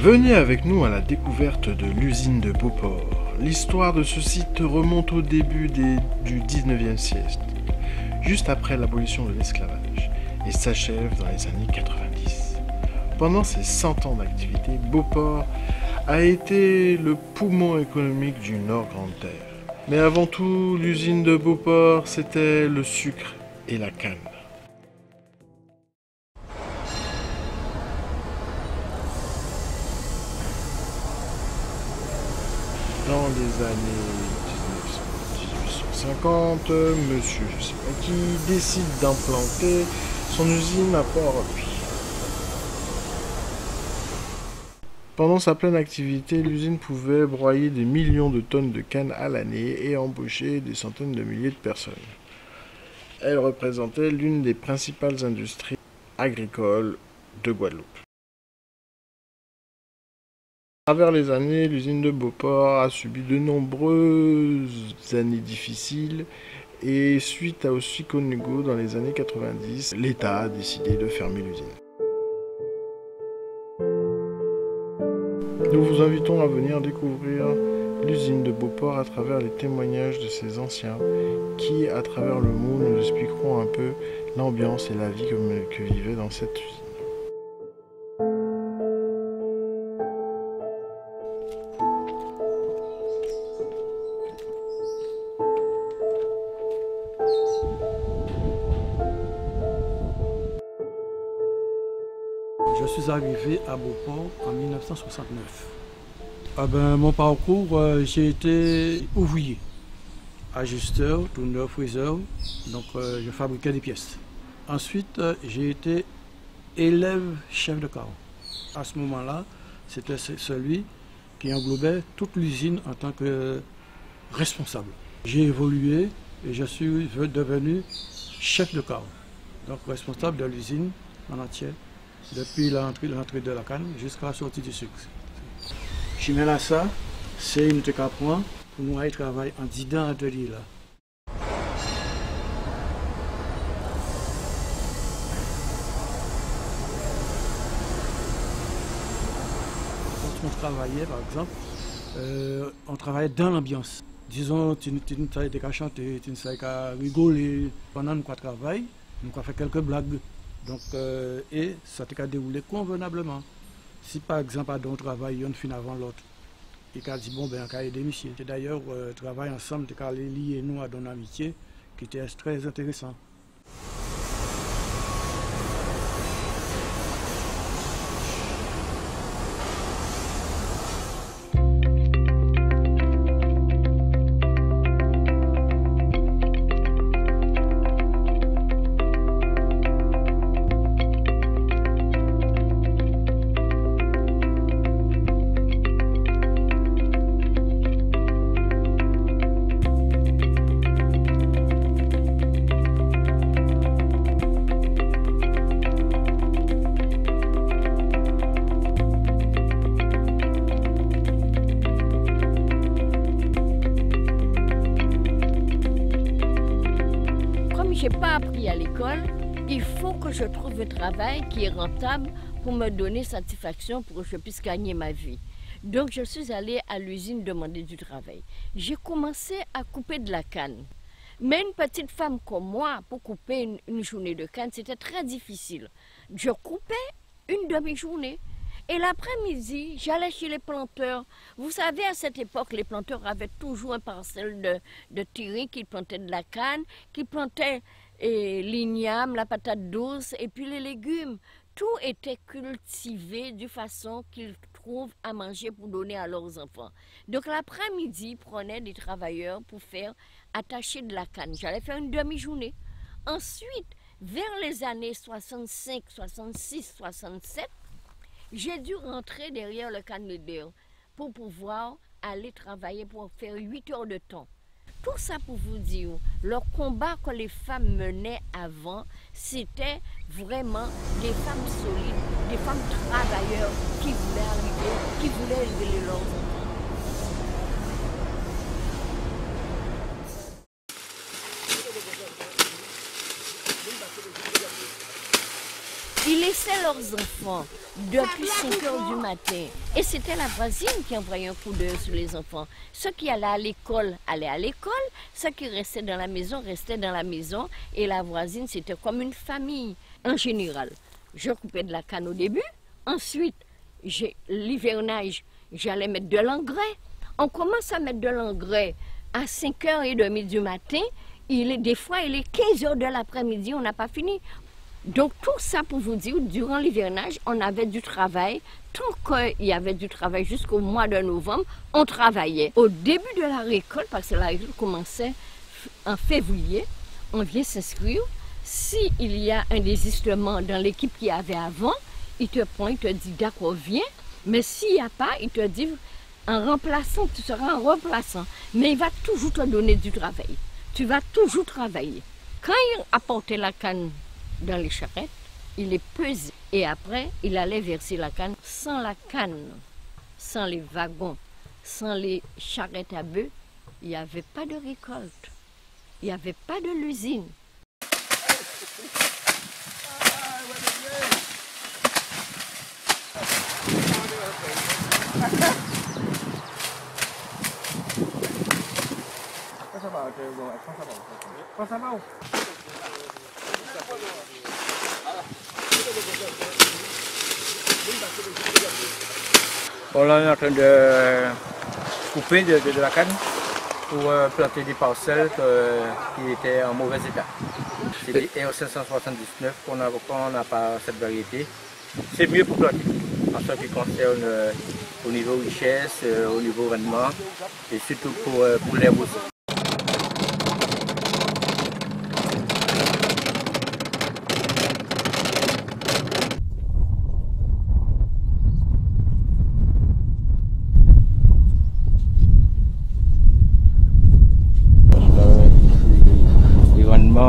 Venez avec nous à la découverte de l'usine de Beauport. L'histoire de ce site remonte au début du 19e siècle, juste après l'abolition de l'esclavage, et s'achève dans les années 90. Pendant ses 100 ans d'activité, Beauport a été le poumon économique du Nord Grande Terre. Mais avant tout, l'usine de Beauport, c'était le sucre et la canne. Dans les années 1850, monsieur je sais pas qui décide d'implanter son usine à Port-Rouge. Pendant sa pleine activité, l'usine pouvait broyer des millions de tonnes de canne à l'année et embaucher des centaines de milliers de personnes. Elle représentait l'une des principales industries agricoles de Guadeloupe. À travers les années, l'usine de Beauport a subi de nombreuses années difficiles et suite au Sikonugo dans les années 90, l'État a décidé de fermer l'usine. Nous vous invitons à venir découvrir l'usine de Beauport à travers les témoignages de ces anciens qui, à travers le mot, nous expliqueront un peu l'ambiance et la vie que vivait dans cette usine. Je suis arrivé à Beauport en 1969. Mon parcours, j'ai été ouvrier, ajusteur, tourneur, friseur, donc je fabriquais des pièces. Ensuite, j'ai été élève chef de carreau. À ce moment-là, c'était celui qui englobait toute l'usine en tant que responsable. J'ai évolué et je suis devenu chef de carreau, donc responsable de l'usine en entier. Depuis l'entrée de la canne jusqu'à la sortie du sucre. Chimela ça, c'est une truc à point pour nous aller travailler en dedans atelier là. Quand on travaillait par exemple, on travaillait dans l'ambiance. Disons, tu ne savais pas chanter, tu ne savais pas rigoler. Pendant qu'on travaille, nous avons fait quelques blagues. Donc, et ça a déroulé convenablement. Si par exemple, à un travail, une fin avant l'autre, il a dit bon, ben, on a aidé monsieur. Et d'ailleurs, travail ensemble, on a lié nous à une amitié qui était très intéressant. Je n'ai pas appris à l'école, il faut que je trouve un travail qui est rentable pour me donner satisfaction pour que je puisse gagner ma vie. Donc je suis allée à l'usine demander du travail. J'ai commencé à couper de la canne. Mais une petite femme comme moi, pour couper une journée de canne, c'était très difficile. Je coupais une demi-journée. Et l'après-midi, j'allais chez les planteurs. Vous savez, à cette époque, les planteurs avaient toujours un parcelle de terrain qui plantaient de la canne, qui plantaient l'igname, la patate douce et puis les légumes. Tout était cultivé de façon qu'ils trouvent à manger pour donner à leurs enfants. Donc l'après-midi, ils prenaient des travailleurs pour faire attacher de la canne. J'allais faire une demi-journée. Ensuite, vers les années 65, 66, 67, j'ai dû rentrer derrière le cannebière pour pouvoir aller travailler pour faire 8 heures de temps. Tout ça pour vous dire, le combat que les femmes menaient avant, c'était vraiment des femmes solides, des femmes travailleurs qui voulaient élever leurs enfants. Ils laissaient leurs enfants depuis 5 heures du matin. Et c'était la voisine qui envoyait un coup d'œil sur les enfants. Ceux qui allaient à l'école allaient à l'école, ceux qui restaient dans la maison restaient dans la maison. Et la voisine, c'était comme une famille en général. Je coupais de la canne au début, ensuite, l'hivernage, j'allais mettre de l'engrais. On commence à mettre de l'engrais à 5h30 du matin. Des fois, il est 15h de l'après-midi, on n'a pas fini. Donc tout ça pour vous dire, durant l'hivernage, on avait du travail. Tant qu'il y avait du travail jusqu'au mois de novembre, on travaillait. Au début de la récolte, parce que la récolte commençait en février, on vient s'inscrire. S'il y a un désistement dans l'équipe qu'il y avait avant, il te prend, il te dit d'accord, viens. Mais s'il n'y a pas, il te dit en remplaçant, tu seras un remplaçant. Mais il va toujours te donner du travail. Tu vas toujours travailler. Quand il apportait la canne dans les charrettes, il est pesé. Et après, il allait verser la canne. Sans la canne, sans les wagons, sans les charrettes à bœufs, il n'y avait pas de récolte. Il n'y avait pas de l'usine. On est en train de couper de la canne pour planter des parcelles qui étaient en mauvais état. C'est des R579 qu'on n'a pas cette variété. C'est mieux pour planter en ce qui concerne au niveau richesse, au niveau rendement et surtout pour l'herbe aussi.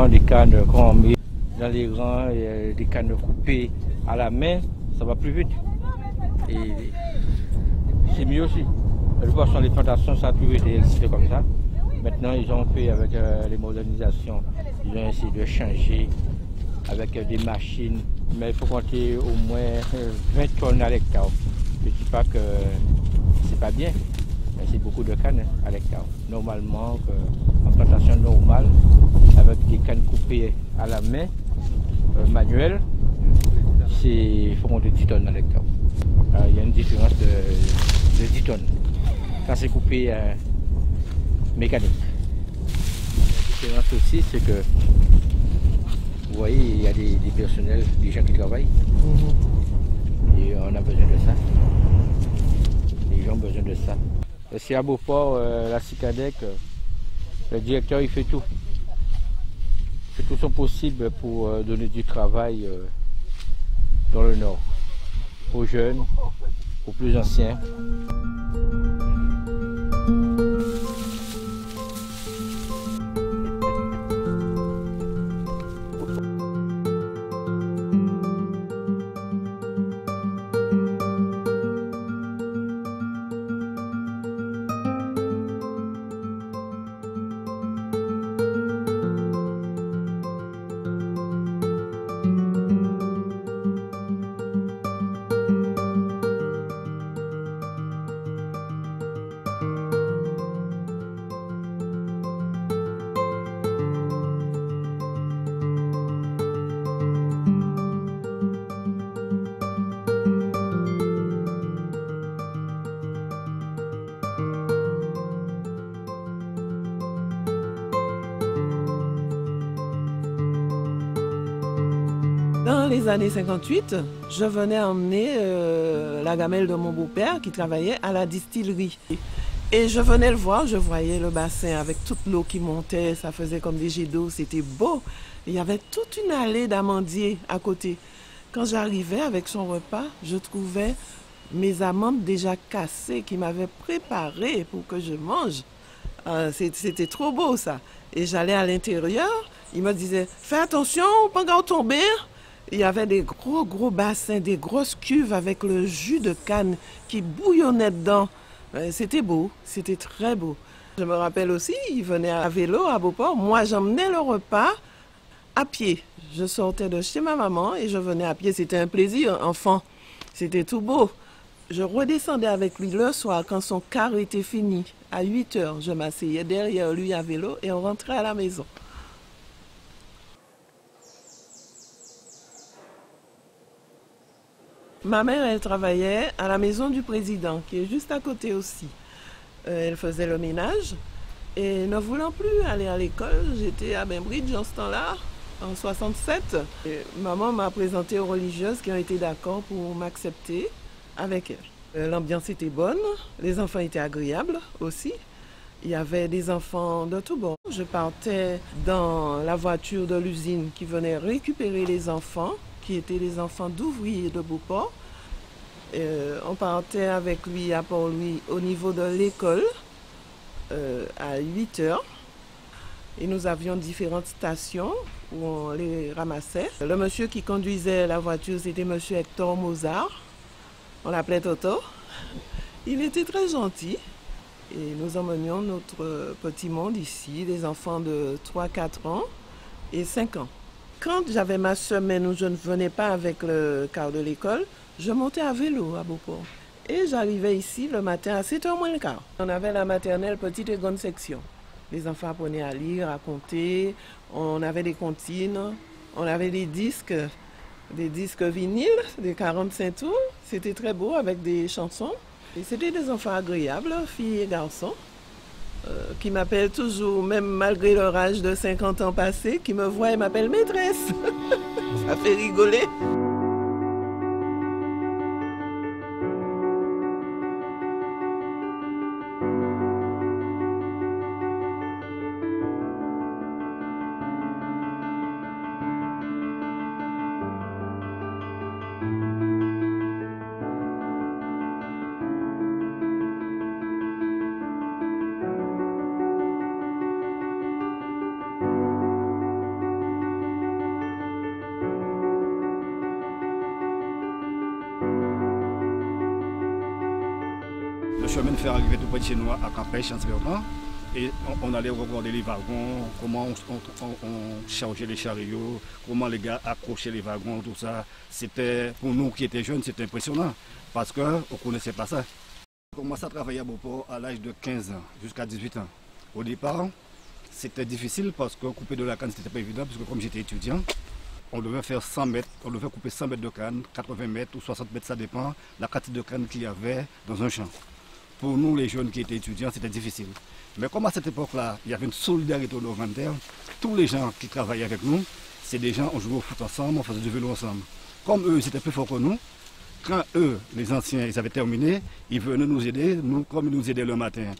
Des cannes qu'on met dans les rangs, et des cannes coupées à la main, ça va plus vite. Et c'est mieux aussi. De toute façon, les plantations, ça a toujours été comme ça. Maintenant, ils ont fait avec les modernisations, ils ont essayé de changer avec des machines. Mais il faut compter au moins 20 tonnes à l'hectare. Je ne dis pas que c'est pas bien, mais c'est beaucoup de cannes à l'hectare. Normalement, en plantation normale, avec des cannes coupées à la main, manuelle, il faut monter 10 tonnes à l'hectare. Il y a une différence de 10 tonnes. Quand c'est coupé mécanique. La différence aussi, c'est que, vous voyez, il y a des personnels, des gens qui travaillent. Et on a besoin de ça. Les gens ont besoin de ça. Ici à Beauport, la CICADEC, le directeur, il fait tout. Il fait tout son possible pour donner du travail dans le Nord, aux jeunes, aux plus anciens. Dans les années 58, je venais emmener la gamelle de mon beau-père qui travaillait à la distillerie. Et je venais le voir, je voyais le bassin avec toute l'eau qui montait, ça faisait comme des jets d'eau, c'était beau. Il y avait toute une allée d'amandiers à côté. Quand j'arrivais avec son repas, je trouvais mes amandes déjà cassées qui m'avaient préparé pour que je mange. C'était trop beau ça. Et j'allais à l'intérieur, il me disait « Fais attention, pas encore tomber !» Il y avait des gros bassins, des grosses cuves avec le jus de canne qui bouillonnait dedans. C'était beau, c'était très beau. Je me rappelle aussi, il venait à vélo à Beauport. Moi, j'emmenais le repas à pied. Je sortais de chez ma maman et je venais à pied. C'était un plaisir, enfant. C'était tout beau. Je redescendais avec lui le soir quand son quart était fini. À 8 heures, je m'asseyais derrière lui à vélo et on rentrait à la maison. Ma mère, elle travaillait à la maison du président, qui est juste à côté aussi. Elle faisait le ménage et ne voulant plus aller à l'école, j'étais à Bainbridge en ce temps-là, en 67. Et maman m'a présenté aux religieuses qui ont été d'accord pour m'accepter avec elle. L'ambiance était bonne, les enfants étaient agréables aussi. Il y avait des enfants de tous bords. Je partais dans la voiture de l'usine qui venait récupérer les enfants, qui étaient les enfants d'ouvriers de Beauport. On partait avec lui à Port-Louis au niveau de l'école à 8 heures. Et nous avions différentes stations où on les ramassait. Le monsieur qui conduisait la voiture, c'était monsieur Hector Mozart. On l'appelait Toto. Il était très gentil. Et nous emmenions notre petit monde ici, des enfants de 3, 4 ans et 5 ans. Quand j'avais ma semaine où je ne venais pas avec le car de l'école, je montais à vélo à Beauport. Et j'arrivais ici le matin à 7h moins le quart. On avait la maternelle petite et grande section. Les enfants apprenaient à lire, à compter, on avait des comptines, on avait des disques vinyles, des 45 tours. C'était très beau avec des chansons. Et c'était des enfants agréables, filles et garçons, qui m'appellent toujours, même malgré leur âge de 50 ans passés, qui me voient et m'appellent maîtresse. Ça fait rigoler. Le chemin de fer arrivait tout près de chez nous à Campèche, en ce moment. Et on allait regarder les wagons, comment on chargeait les chariots, comment les gars accrochaient les wagons, tout ça. C'était, pour nous qui étions jeunes, c'était impressionnant parce qu'on ne connaissait pas ça. J'ai commencé à travailler à Beauport à l'âge de 15 ans, jusqu'à 18 ans. Au départ, c'était difficile parce que couper de la canne, c'était pas évident, parce que comme j'étais étudiant, on devait faire 100 mètres, on devait couper 100 mètres de canne, 80 mètres ou 60 mètres, ça dépend de la quantité de canne qu'il y avait dans un champ. Pour nous, les jeunes qui étaient étudiants, c'était difficile. Mais comme à cette époque-là, il y avait une solidarité au Nord-Vendéen, tous les gens qui travaillaient avec nous, c'est des gens, on jouait au foot ensemble, on faisait du vélo ensemble. Comme eux, ils étaient plus forts que nous, quand eux, les anciens, ils avaient terminé, ils venaient nous aider, nous, comme ils nous aidaient le matin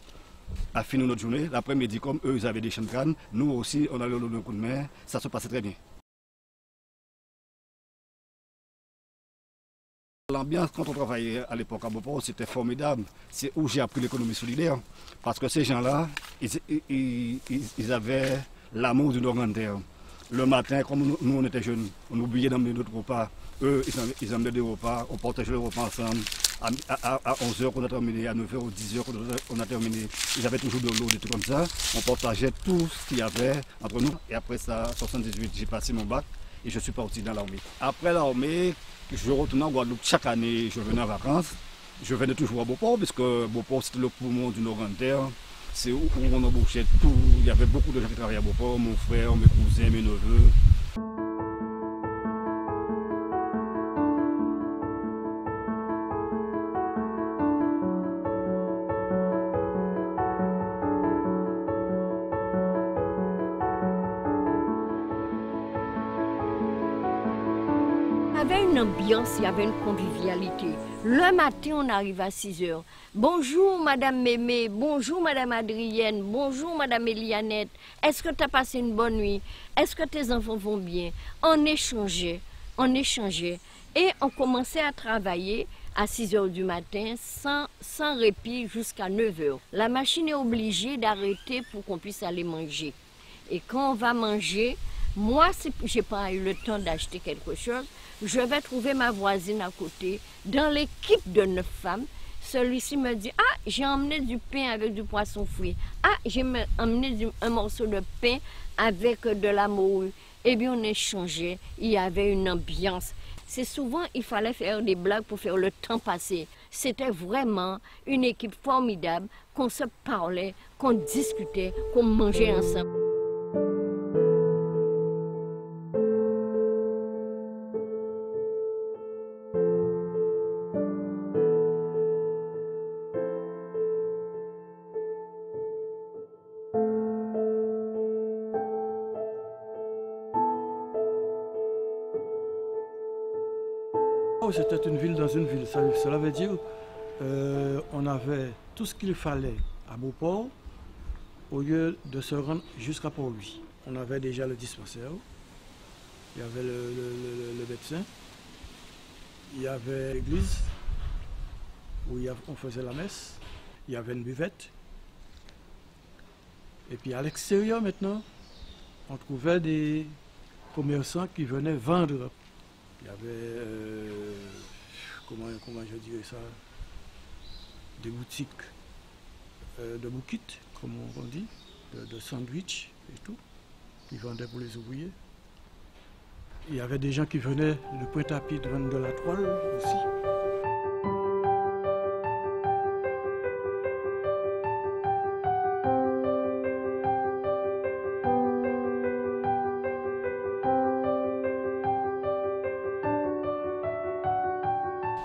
à finir notre journée, l'après-midi, comme eux, ils avaient des champs de canne, nous aussi, on allait leur donner un coup de main, ça se passait très bien. L'ambiance, quand on travaillait à l'époque à Beauport, c'était formidable. C'est où j'ai appris l'économie solidaire. Parce que ces gens-là, ils avaient l'amour du Nord-Vendéen. Le matin, comme nous on était jeunes, on oubliait d'emmener notre repas. Eux, ils emmenaient des repas, on partageait les repas ensemble. À 11h qu'on a terminé, à 9h ou 10h qu'on a terminé. Ils avaient toujours de l'eau, des trucs comme ça. On partageait tout ce qu'il y avait entre nous. Et après ça, en 78, j'ai passé mon bac et je suis parti dans l'armée. Après l'armée, je retournais en Guadeloupe chaque année, je venais en vacances. Je venais toujours à Beauport, parce que Beauport c'était le poumon du Nord-Vendéen. C'est où on embauchait tout. Il y avait beaucoup de gens qui travaillaient à Beauport, mon frère, mes cousins, mes neveux. Il y avait une ambiance, il y avait une convivialité. Le matin, on arrive à 6 h. Bonjour Madame Mémé, bonjour Madame Adrienne, bonjour Madame Elianette. Est-ce que tu as passé une bonne nuit? Est-ce que tes enfants vont bien? On échangeait. Et on commençait à travailler à 6 h du matin sans répit jusqu'à 9 h. La machine est obligée d'arrêter pour qu'on puisse aller manger. Et quand on va manger, moi, si je n'ai pas eu le temps d'acheter quelque chose, je vais trouver ma voisine à côté. Dans l'équipe de 9 femmes, celui-ci me dit « Ah, j'ai emmené du pain avec du poisson frit. Ah, j'ai emmené un morceau de pain avec de la morue. » Eh bien, on échangeait. Il y avait une ambiance. c'est souvent il fallait faire des blagues pour faire le temps passer. C'était vraiment une équipe formidable, qu'on se parlait, qu'on discutait, qu'on mangeait ensemble. C'était une ville dans une ville. Cela veut dire on avait tout ce qu'il fallait à Beauport au lieu de se rendre jusqu'à Port-Louis. On avait déjà le dispensaire, il y avait le médecin, il y avait l'église où on faisait la messe, il y avait une buvette. Et puis à l'extérieur maintenant, on trouvait des commerçants qui venaient vendre. Il y avait, comment je dirais ça, des boutiques de bouquites, comme on dit, de sandwich et tout, qui vendaient pour les ouvriers. Il y avait des gens qui venaient de Pointe-à-Pitre vendre de la toile aussi.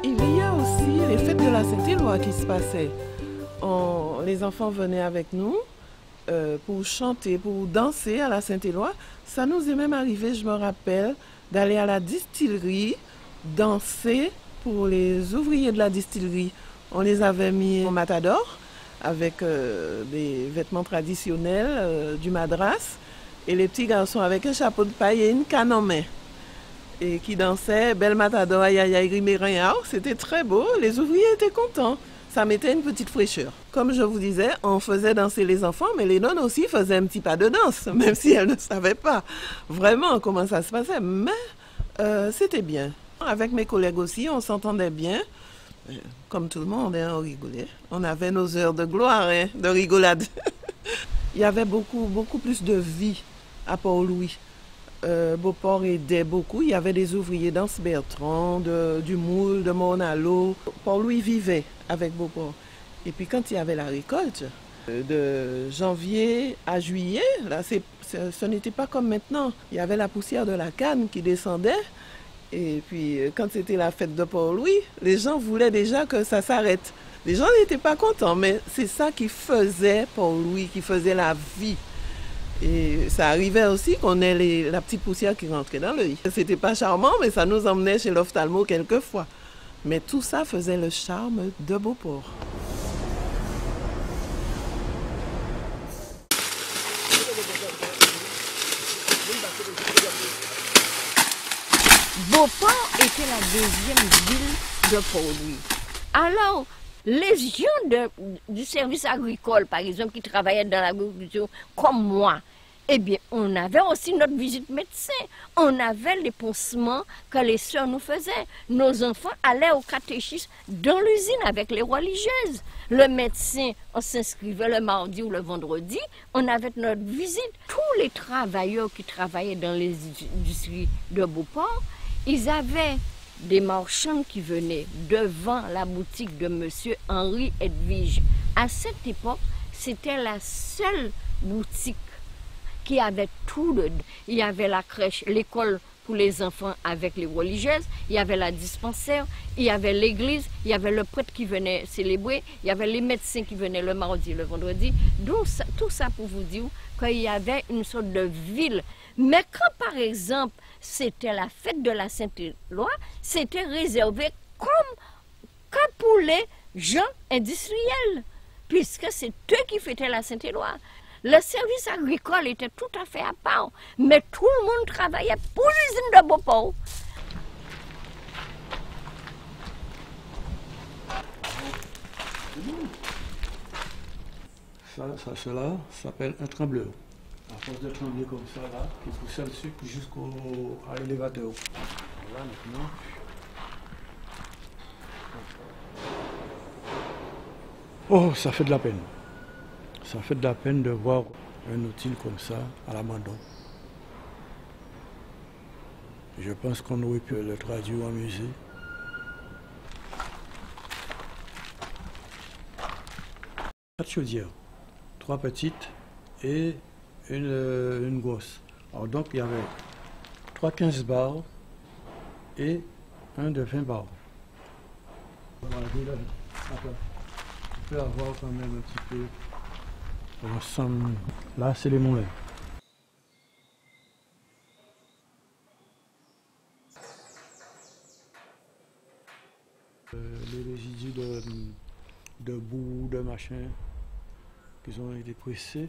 Il y a aussi les fêtes de la Saint-Éloi qui se passaient. Les enfants venaient avec nous pour chanter, pour danser à la Saint-Éloi. Ça nous est même arrivé, je me rappelle, d'aller à la distillerie, danser pour les ouvriers de la distillerie. On les avait mis au matador avec des vêtements traditionnels du Madras et les petits garçons avec un chapeau de paille et une canne en main. Et qui dansaient Belle Matador, aïe aïe aïe, Rimérin, c'était très beau, les ouvriers étaient contents. Ça mettait une petite fraîcheur. Comme je vous disais, on faisait danser les enfants, mais les nonnes aussi faisaient un petit pas de danse, même si elles ne savaient pas vraiment comment ça se passait. Mais c'était bien. Avec mes collègues aussi, on s'entendait bien. Comme tout le monde, on rigolait. On avait nos heures de gloire, de rigolade. Il y avait beaucoup plus de vie à Port-Louis. Beauport aidait beaucoup. Il y avait des ouvriers d'Anse-Bertrand, du Moule, de Mornalo. Port-Louis vivait avec Beauport. Et puis quand il y avait la récolte, de janvier à juillet, là, ce n'était pas comme maintenant. Il y avait la poussière de la canne qui descendait. Et puis quand c'était la fête de Port-Louis, les gens voulaient déjà que ça s'arrête. Les gens n'étaient pas contents, mais c'est ça qui faisait Port-Louis, qui faisait la vie. Et ça arrivait aussi qu'on ait la petite poussière qui rentrait dans l'œil. C'était pas charmant, mais ça nous emmenait chez l'ophtalmo quelquefois. Mais tout ça faisait le charme de Beauport. Beauport était la deuxième ville de Port-Louis. Alors, les gens du service agricole, par exemple, qui travaillaient dans l'agriculture, comme moi, eh bien, on avait aussi notre visite médecin. On avait les pansements que les sœurs nous faisaient. Nos enfants allaient au catéchisme dans l'usine avec les religieuses. Le médecin, on s'inscrivait le mardi ou le vendredi. On avait notre visite. Tous les travailleurs qui travaillaient dans les industries de Beauport, ils avaient des marchands qui venaient devant la boutique de monsieur Henri Edwige. À cette époque, c'était la seule boutique qui avait tout. Il y avait la crèche, l'école pour les enfants avec les religieuses, il y avait la dispensaire, il y avait l'église, il y avait le prêtre qui venait célébrer, il y avait les médecins qui venaient le mardi, le vendredi. Donc tout ça pour vous dire qu'il y avait une sorte de ville. Mais quand par exemple c'était la fête de la Saint-Éloi, c'était réservé que pour les gens industriels, puisque c'est eux qui fêtaient la Saint-Éloi. Le service agricole était tout à fait à part, mais tout le monde travaillait pour l'usine de Beauport. Cela s'appelle un trembleur. À force de trembler comme ça, là, qui poussait le sucre jusqu'à l'élévateur. Voilà, maintenant. Oh, ça fait de la peine. Ça fait de la peine de voir un outil comme ça à l'abandon. Je pense qu'on aurait pu le traduire en musée. 4 chaudières, 3 petites et une grosse. Alors donc il y avait 3 15 bars et un de 20 bars. Voilà, tu peux avoir quand même un petit peu ensemble. Là c'est les moulins. Les résidus de boue, de machin, qui ont été pressés,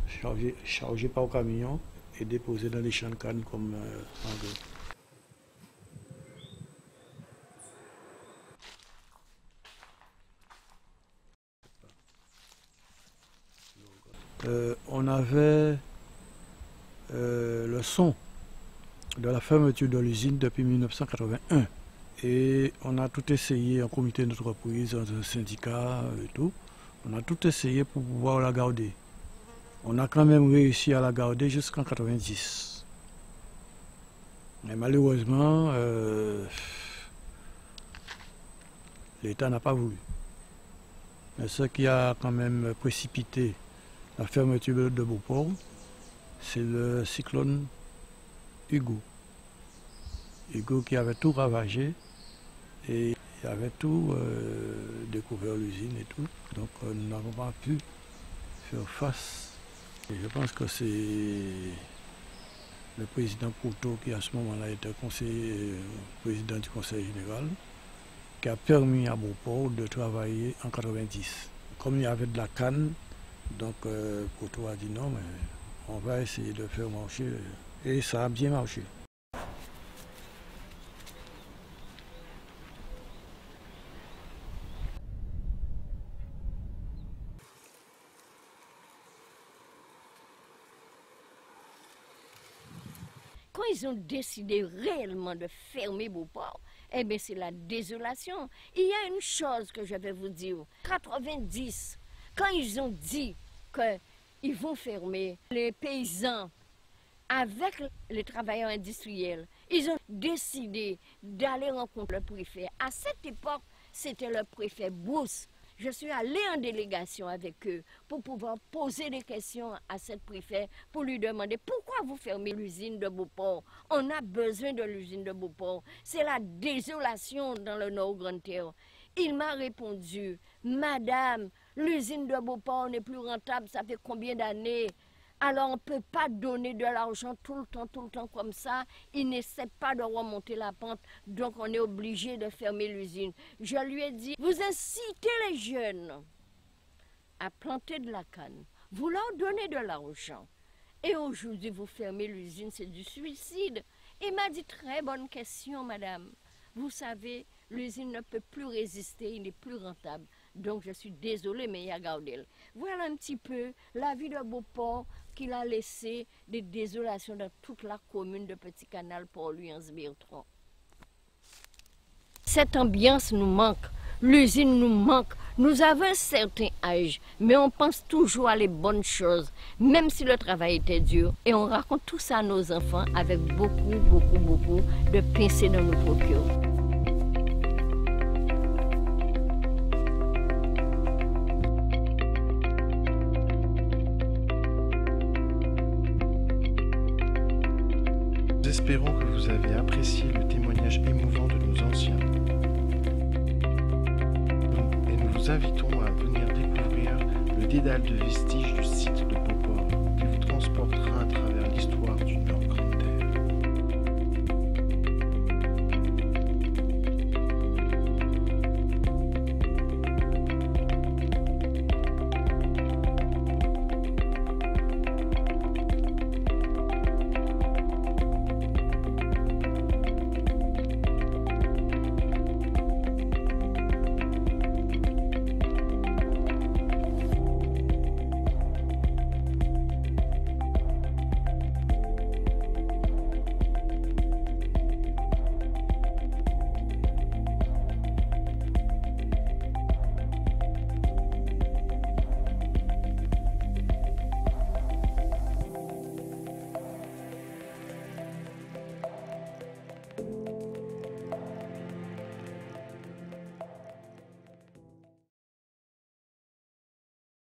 chargés par camion et déposés dans les champs de canne comme engrais. On avait le son de la fermeture de l'usine depuis 1981. Et on a tout essayé en comité d'entreprise, dans un syndicat et tout. On a tout essayé pour pouvoir la garder. On a quand même réussi à la garder jusqu'en 90. Mais malheureusement, l'État n'a pas voulu. Mais ce qui a quand même précipité la fermeture de Beauport, c'est le cyclone Hugo. Hugo qui avait tout ravagé et il avait tout découvert l'usine et tout. Donc nous n'avons pas pu faire face. Et je pense que c'est le président Couteau qui à ce moment-là était président du conseil général qui a permis à Beauport de travailler en 90. Comme il y avait de la canne, donc Couteau a dit non, mais on va essayer de faire marcher. Et ça a bien marché. Quand ils ont décidé réellement de fermer Beauport, eh bien c'est la désolation. Il y a une chose que je vais vous dire. 90, quand ils ont dit qu'ils vont fermer, les paysans, avec les travailleurs industriels, ils ont décidé d'aller rencontrer le préfet. À cette époque, c'était le préfet Brousse. Je suis allée en délégation avec eux pour pouvoir poser des questions à cette préfet pour lui demander pourquoi vous fermez l'usine de Beauport. On a besoin de l'usine de Beauport. C'est la désolation dans le Nord Grande-Terre. Il m'a répondu, Madame, l'usine de Beauport n'est plus rentable, ça fait combien d'années? Alors on ne peut pas donner de l'argent tout le temps comme ça. Il n'essaie pas de remonter la pente, donc on est obligé de fermer l'usine. Je lui ai dit, vous incitez les jeunes à planter de la canne, vous leur donnez de l'argent. Et aujourd'hui, vous fermez l'usine, c'est du suicide. Il m'a dit, très bonne question, madame. Vous savez, l'usine ne peut plus résister, il n'est plus rentable. Donc je suis désolée, mais il y a Gaudel. Voilà un petit peu la vie de Beauport qu'il a laissé des désolations dans toute la commune de Petit Canal pour lui en Bertrand. Cette ambiance nous manque, l'usine nous manque. Nous avons un certain âge, mais on pense toujours à les bonnes choses, même si le travail était dur. Et on raconte tout ça à nos enfants avec beaucoup de pincées dans notre cœur. Nous espérons que vous avez apprécié le témoignage émouvant de nos anciens. Et nous vous invitons à venir découvrir le dédale de vestiges du site de Beauport qui vous transportera à travers l'histoire.